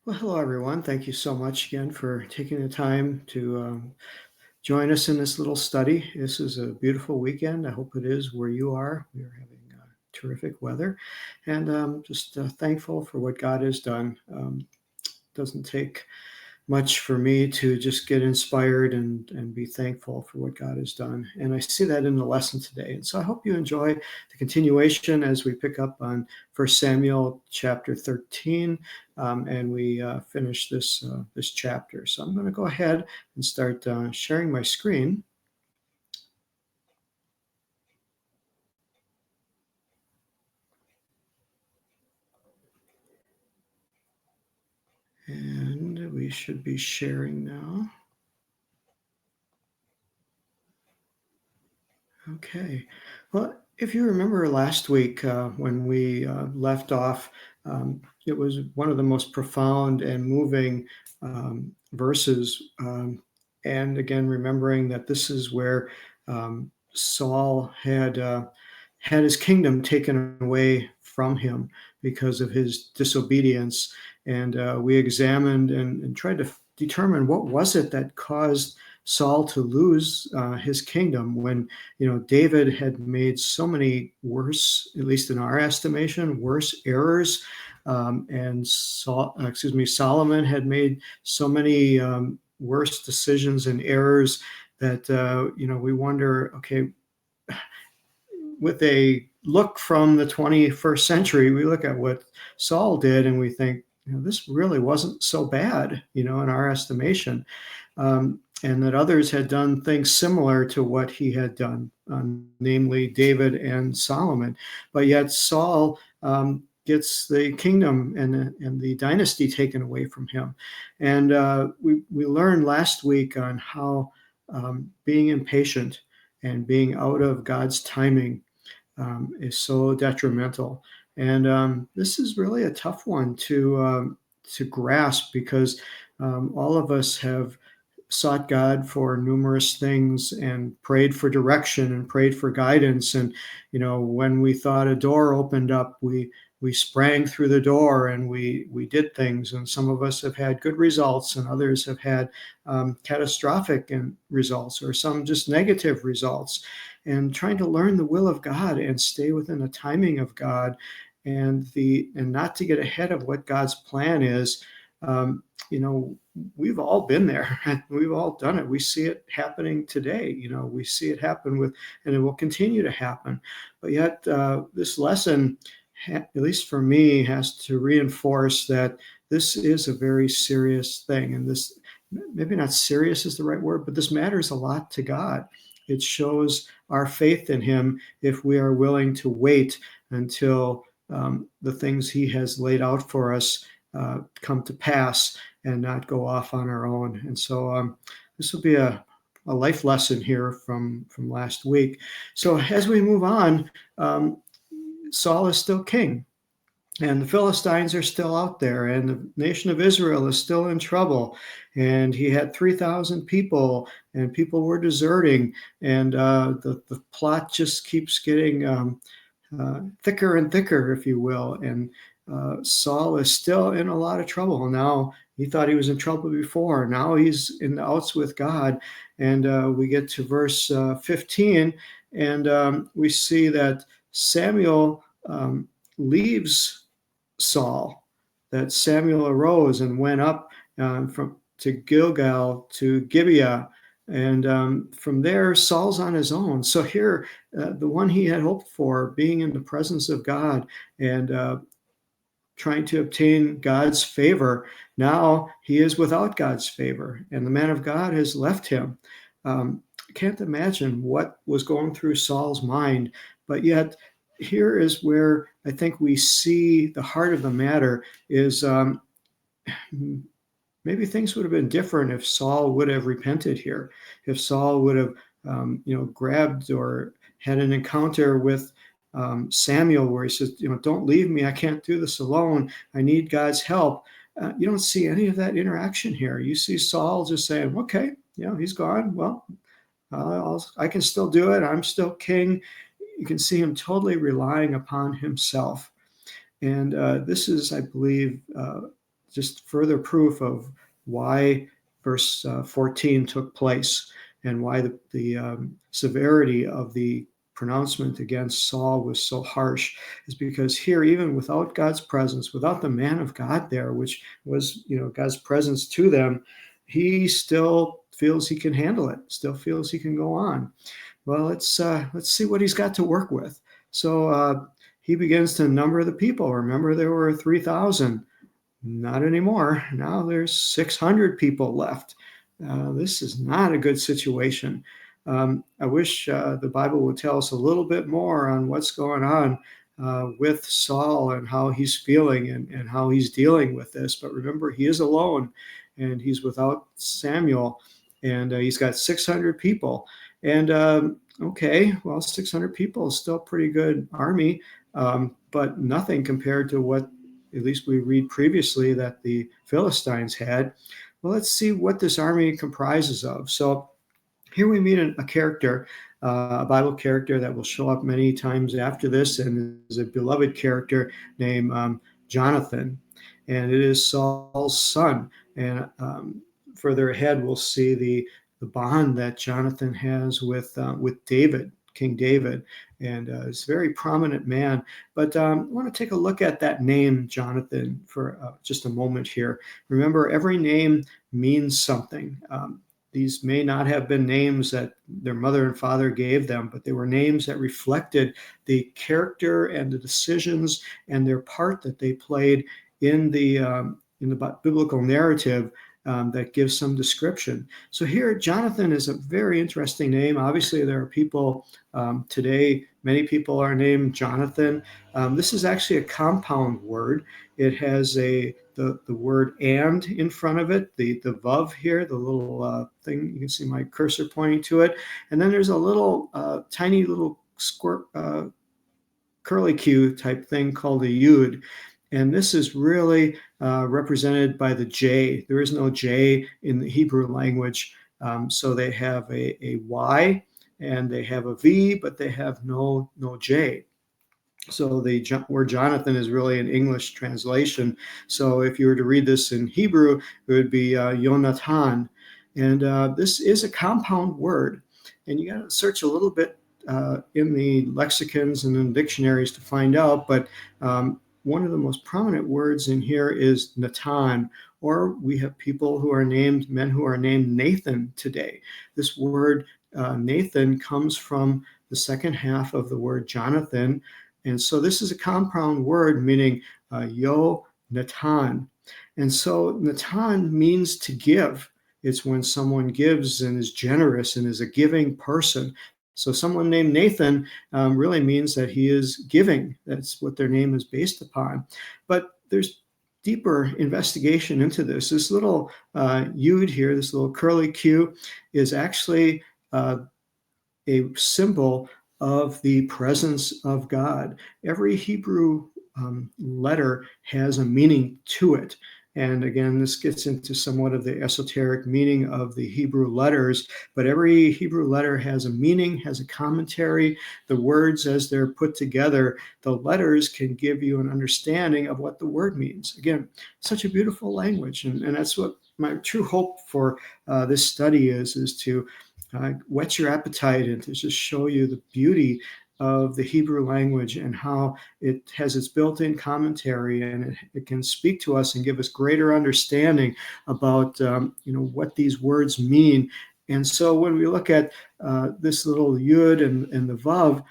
Well, hello, everyone. Thank you so much again for taking the time to join us in this little study. This is a beautiful weekend. I hope it is where you are. We are having terrific weather, and just thankful for what God has done. Doesn't take much for me to just get inspired and be thankful for what God has done. And I see that in the lesson today. And so I hope you enjoy the continuation as we pick up on 1 Samuel chapter 13, and we finish this chapter. So I'm going to go ahead and start sharing my screen. And we should be sharing now. Okay. Well, if you remember last week when we left off, it was one of the most profound and moving verses. And again, remembering that this is where Saul had his kingdom taken away from him because of his disobedience. And we examined and tried to determine what was it that caused Saul to lose his kingdom when David had made so many worse, at least in our estimation, worse errors, and Solomon had made so many worse decisions and errors that we wonder, okay, with a look from the 21st century, we look at what Saul did and we think, this really wasn't so bad, in our estimation. And that others had done things similar to what he had done, namely David and Solomon. But yet Saul gets the kingdom and the dynasty taken away from him. And we learned last week on how being impatient and being out of God's timing is so detrimental. And this is really a tough one to grasp because all of us have sought God for numerous things and prayed for direction and prayed for guidance. And, when we thought a door opened up, we sprang through the door and we did things. And some of us have had good results and others have had catastrophic results or some just negative results. And trying to learn the will of God and stay within the timing of God and not to get ahead of what God's plan is. We've all been there. We've all done it. We see it happening today. We see it happen and it will continue to happen. But yet this lesson, at least for me, has to reinforce that this is a very serious thing. And this, maybe not serious is the right word, but this matters a lot to God. It shows our faith in him if we are willing to wait until the things he has laid out for us come to pass and not go off on our own. And so this will be a life lesson here from last week. So as we move on, Saul is still king. And the Philistines are still out there, and the nation of Israel is still in trouble. And he had 3,000 people, and people were deserting. And the plot just keeps getting thicker and thicker, if you will. And Saul is still in a lot of trouble. Now, he thought he was in trouble before. Now he's in the outs with God. And we get to verse 15, and we see that Samuel leaves Saul, that Samuel arose and went up to Gilgal to Gibeah. And from there, Saul's on his own. So here, the one he had hoped for, being in the presence of God and trying to obtain God's favor, now he is without God's favor, and the man of God has left him. I can't imagine what was going through Saul's mind, but yet here is where I think we see the heart of the matter is maybe things would have been different if Saul would have repented here, if Saul would have grabbed or had an encounter with Samuel where he says, don't leave me. I can't do this alone. I need God's help. You don't see any of that interaction here. You see Saul just saying, okay, he's gone. Well, I can still do it. I'm still king. You can see him totally relying upon himself. And this is, I believe, just further proof of why verse 14 took place and why the severity of the pronouncement against Saul was so harsh, is because here, even without God's presence, without the man of God there, which was, God's presence to them, he still feels he can handle it, still feels he can go on. Well, let's see what he's got to work with. So he begins to number the people. Remember, there were 3,000. Not anymore. Now there's 600 people left. This is not a good situation. I wish the Bible would tell us a little bit more on what's going on with Saul and how he's feeling and how he's dealing with this. But remember, he is alone and he's without Samuel, and he's got 600 people. And okay, well, 600 people is still a pretty good army, but nothing compared to what at least we read previously that the Philistines had. Well, let's see what this army comprises of. So here we meet a character, a Bible character that will show up many times after this, and is a beloved character named Jonathan, and it is Saul's son. And further ahead, we'll see the bond that Jonathan has with David, King David, and he's a very prominent man. But I want to take a look at that name, Jonathan, for just a moment here. Remember, every name means something. These may not have been names that their mother and father gave them, but they were names that reflected the character and the decisions and their part that they played in the biblical narrative that gives some description. So here, Jonathan is a very interesting name. Obviously, there are people today, many people are named Jonathan. This is actually a compound word. It has the word "and" in front of it, the vav here, the little thing, you can see my cursor pointing to it. And then there's a little tiny little squirt, curly Q type thing called a yud. And this is really represented by the J. There is no J in the Hebrew language. So they have a Y and they have a V, but they have no J. So the word Jonathan is really an English translation. So if you were to read this in Hebrew, it would be Yonatan. And this is a compound word. And you got to search a little bit in the lexicons and in dictionaries to find out. But one of the most prominent words in here is Natan, or we have people who are named, men who are named Nathan today. This word Nathan comes from the second half of the word Jonathan. And so this is a compound word meaning yo Natan. And so Natan means to give. It's when someone gives and is generous and is a giving person. So someone named Nathan really means that he is giving. That's what their name is based upon. But there's deeper investigation into this. This little yud here, this little curly Q, is actually a symbol of the presence of God. Every Hebrew letter has a meaning to it. And again, this gets into somewhat of the esoteric meaning of the Hebrew letters, but every Hebrew letter has a meaning, has a commentary. The words, as they're put together, the letters can give you an understanding of what the word means. Again, such a beautiful language. And that's what my true hope for this study is to whet your appetite and to just show you the beauty of the Hebrew language and how it has its built-in commentary, and it can speak to us and give us greater understanding about what these words mean. And so when we look at this little yud and the vav,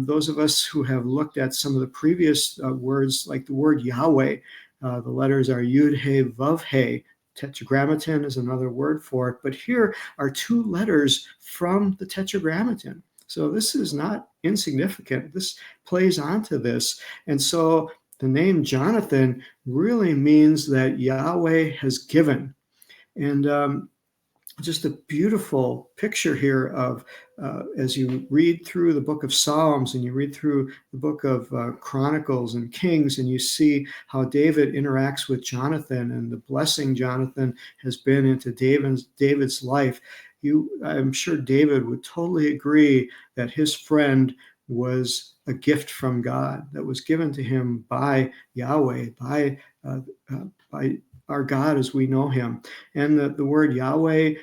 those of us who have looked at some of the previous words, like the word Yahweh, the letters are yud, he, vav, he. Tetragrammaton is another word for it, but here are two letters from the Tetragrammaton. So this is not insignificant. This plays onto this. And so the name Jonathan really means that Yahweh has given. And just a beautiful picture here of as you read through the book of Psalms and you read through the book of Chronicles and Kings, and you see how David interacts with Jonathan and the blessing Jonathan has been into David's life. I'm sure David would totally agree that his friend was a gift from God that was given to him by Yahweh, uh, by our God as we know him. And the word Yahweh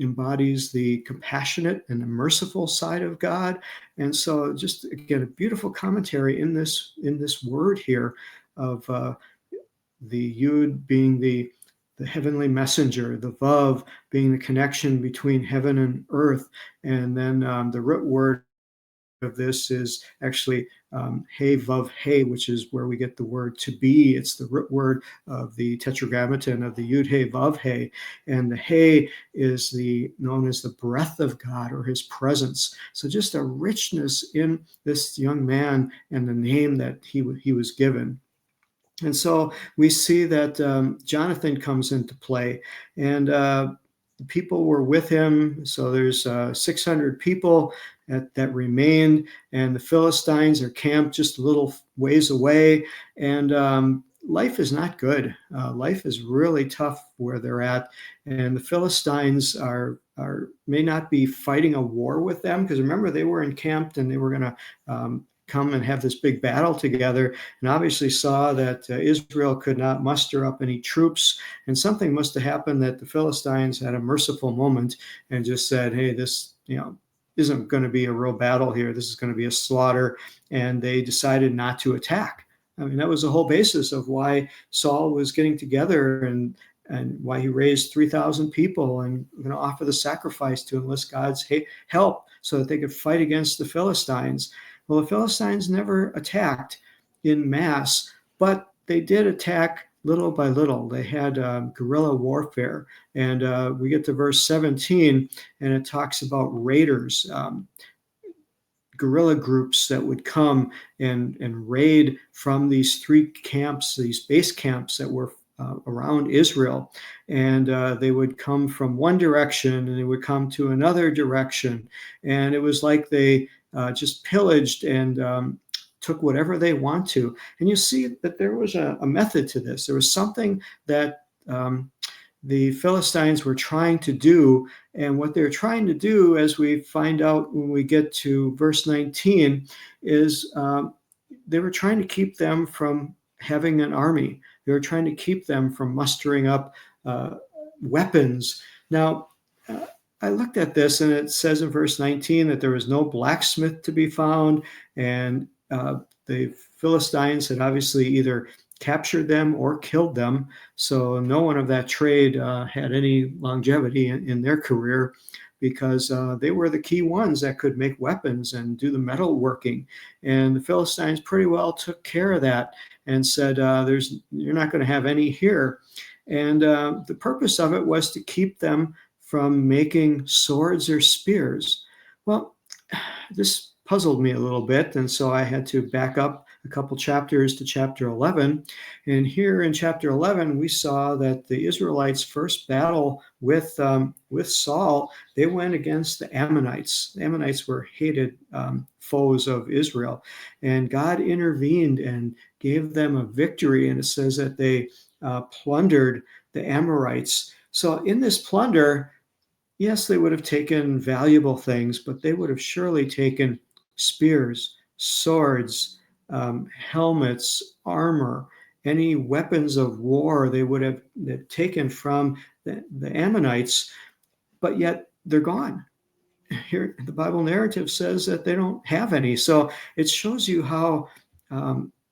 embodies the compassionate and the merciful side of God. And so just, again, a beautiful commentary in this word here of the Yud being the heavenly messenger, the Vav being the connection between heaven and earth. And then the root word of this is actually He Vav He, which is where we get the word to be. It's the root word of the tetragrammaton of the Yud He Vav He, and the He is known as the breath of God or his presence. So just a richness in this young man and the name that he was given. And so we see that Jonathan comes into play, and people were with him. So there's 600 people that remained, and the Philistines are camped just a little ways away. And life is not good. Life is really tough where they're at, and the Philistines may not be fighting a war with them, because remember, they were encamped and they were going to come and have this big battle together, and obviously saw that Israel could not muster up any troops, and something must have happened that the Philistines had a merciful moment and just said, hey, this isn't going to be a real battle here. This is going to be a slaughter, and they decided not to attack. I mean, that was the whole basis of why Saul was getting together and why he raised 3,000 people and going to offer the sacrifice to enlist God's help so that they could fight against the Philistines. Well, the Philistines never attacked in mass, but they did attack little by little. They had guerrilla warfare. And we get to verse 17, and it talks about raiders, guerrilla groups that would come and raid from these three camps, these base camps that were around Israel. And they would come from one direction and they would come to another direction. And it was like they just pillaged and took whatever they want to. And you see that there was a method to this. There was something that the Philistines were trying to do. And what they're trying to do, as we find out when we get to verse 19, is they were trying to keep them from having an army. They were trying to keep them from mustering up weapons. Now, I looked at this, and it says in verse 19 that there was no blacksmith to be found, and the Philistines had obviously either captured them or killed them. So no one of that trade had any longevity in their career, because they were the key ones that could make weapons and do the metal working. And the Philistines pretty well took care of that and said, you're not going to have any here. And the purpose of it was to keep them from making swords or spears. Well, this puzzled me a little bit, and so I had to back up a couple chapters to chapter 11. And here in chapter 11, we saw that the Israelites' first battle with Saul, they went against the Ammonites. The Ammonites were hated foes of Israel, and God intervened and gave them a victory. And it says that they plundered the Amorites. So in this plunder, yes, they would have taken valuable things, but they would have surely taken spears, swords, helmets, armor, any weapons of war they would have taken from the Ammonites, but yet they're gone. Here, the Bible narrative says that they don't have any. So it shows you how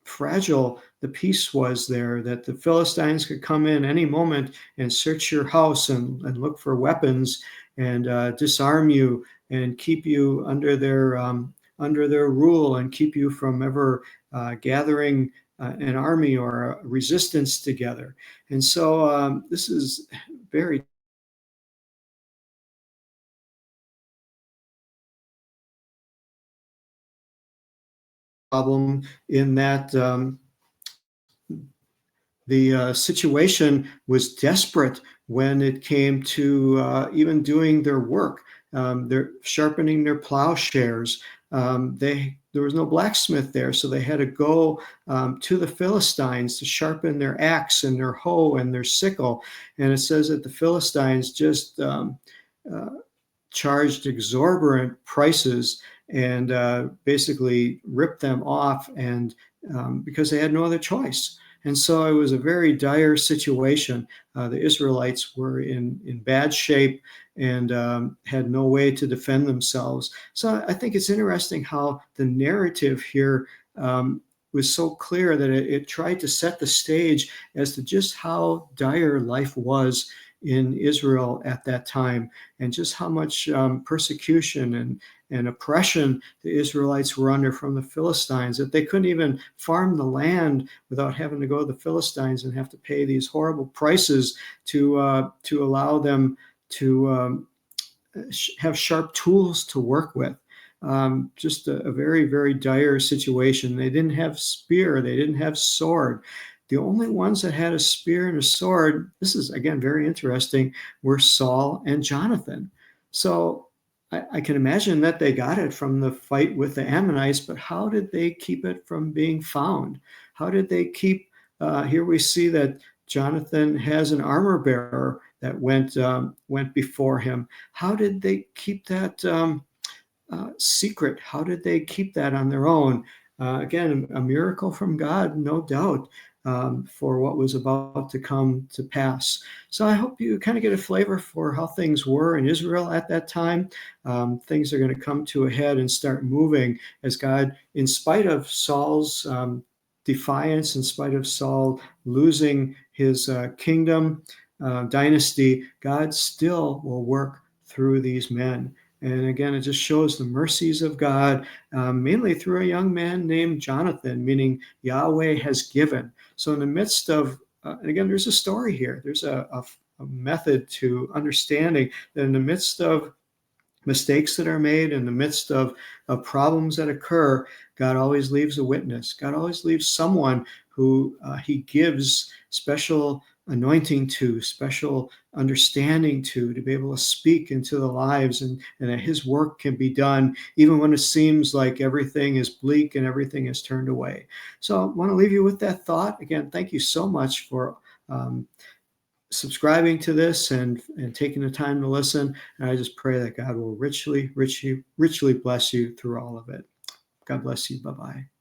fragile the peace was there, that the Philistines could come in any moment and search your house and look for weapons and disarm you and keep you under their rule and keep you from ever gathering an army or a resistance together. And so this is very problem in that the situation was desperate when it came to even doing their work. They're sharpening their plowshares. There was no blacksmith there, so they had to go to the Philistines to sharpen their axe and their hoe and their sickle. And it says that the Philistines just charged exorbitant prices, and basically ripped them off, and because they had no other choice. And so it was a very dire situation. The Israelites were in bad shape and had no way to defend themselves. So I think it's interesting how the narrative here was so clear that it tried to set the stage as to just how dire life was in Israel at that time, and just how much persecution and oppression the Israelites were under from the Philistines, that they couldn't even farm the land without having to go to the Philistines and have to pay these horrible prices to allow them to have sharp tools to work with. Just a very, very dire situation. They didn't have spear, they didn't have sword. The only ones that had a spear and a sword, this is again very interesting, were Saul and Jonathan. So I can imagine that they got it from the fight with the Ammonites, but how did they keep it from being found? How did they keep, here we see that Jonathan has an armor bearer that went before him. How did they keep that secret? How did they keep that on their own? Again, a miracle from God, no doubt, for what was about to come to pass. So I hope you kind of get a flavor for how things were in Israel at that time. Things are going to come to a head and start moving as God, in spite of Saul's defiance, in spite of Saul losing his kingdom, dynasty, God still will work through these men. And again, it just shows the mercies of God, mainly through a young man named Jonathan, meaning Yahweh has given. So in the midst of, and again, there's a story here. There's a method to understanding that in the midst of mistakes that are made, in the midst of problems that occur, God always leaves a witness. God always leaves someone who he gives special anointing to, special understanding to be able to speak into the lives, and that his work can be done even when it seems like everything is bleak and everything is turned away. So I want to leave you with that thought. Again, thank you so much for subscribing to this and taking the time to listen. And I just pray that God will richly, richly, richly bless you through all of it. God bless you. Bye-bye.